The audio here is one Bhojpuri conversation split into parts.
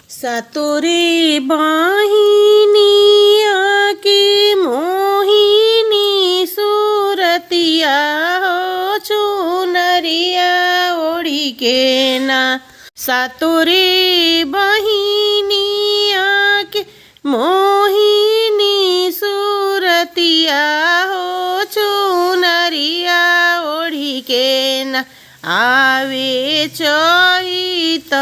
सतोरे बाहिनिया के मोहिनी सूरतिया हो चुनरिया ओढ़ी के ना। सतोरे बहिनिया के मोहिनी सूरतिया हो चुनरिया ओढ़ी के ना। आवे चैत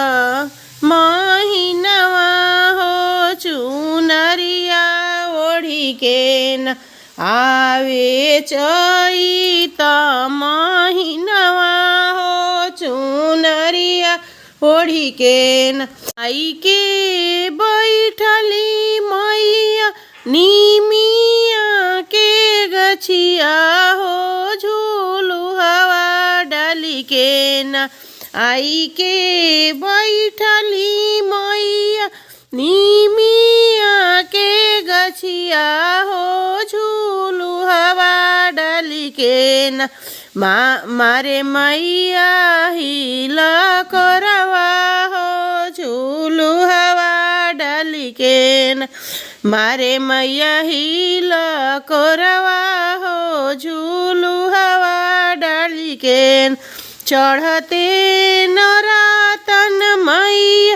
महिनवा हो चुनरिया ओढ़ी के न। आवे चैत महिनवा हो चुनरिया ओढ़ी के न। आई के बैठली मैया निमिया के गछिया हो झूलू हवा डाली के न। आई के बैठली मैया निमिया के गछिया हो झूलू हवा डाली के न। मारे मैया हिल करवा हो झूलू हवा डाली के न। मारे मैया हिल करवा हो झूलू हवा डाली के न। चढ़ते नरातन मैया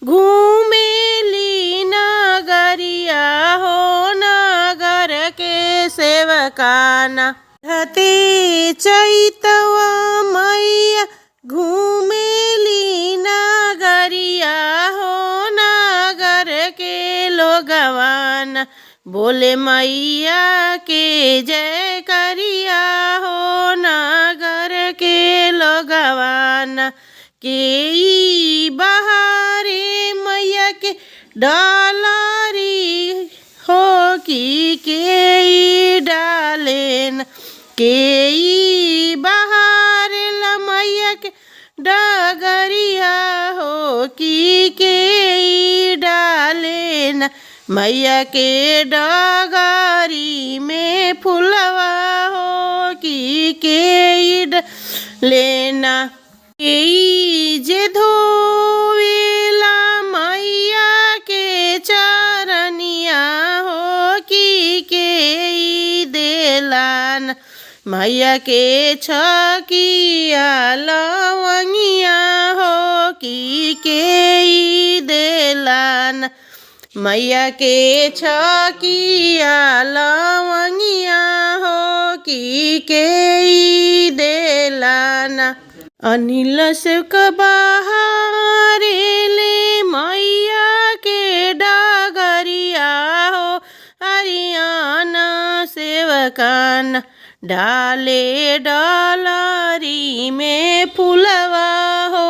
घूमेली नगरिया हो नगर के सेवकाना। चढ़ते चैतवा मैया घूमेली नगरिया हो नगर के लोगवाना। बोले मैया के जय करिया हो नगर के लोगवाना। के बहारे मैया के डालारी हो के डालेन। के बहारे मैया के डगरिया हो के डालेन। मैया के डगरी में फुलवा हो के लेना। जे धोवेला मैया के चरनिया हो के देलान। मैया के छकिया लवंगिया हो के देलान। मैया के छकिया लवंगिया हो के देलाना। अनिल सेवक बहारे ले मैया के डगरिया हो हरियाणा सेवकान। डाले डलरी में फुलवा हो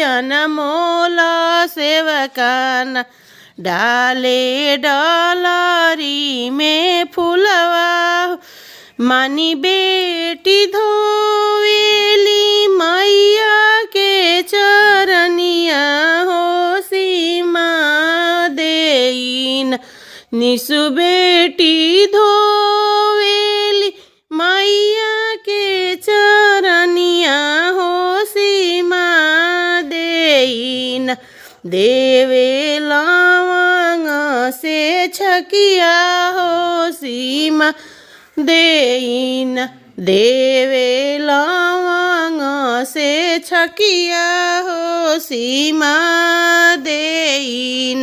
अनमोल सेवकान। डाले डलरी में फुलवा मानी बेटी धोवेली मैया के चरनिया हो सीमा देइन। निसु बेटी धोवेली मैया के चरनिया हो सीमा देइन। देवे लवंग से छकिया हो सीमा देइन। देवे लवंग से छकिया हो सीमा देइन।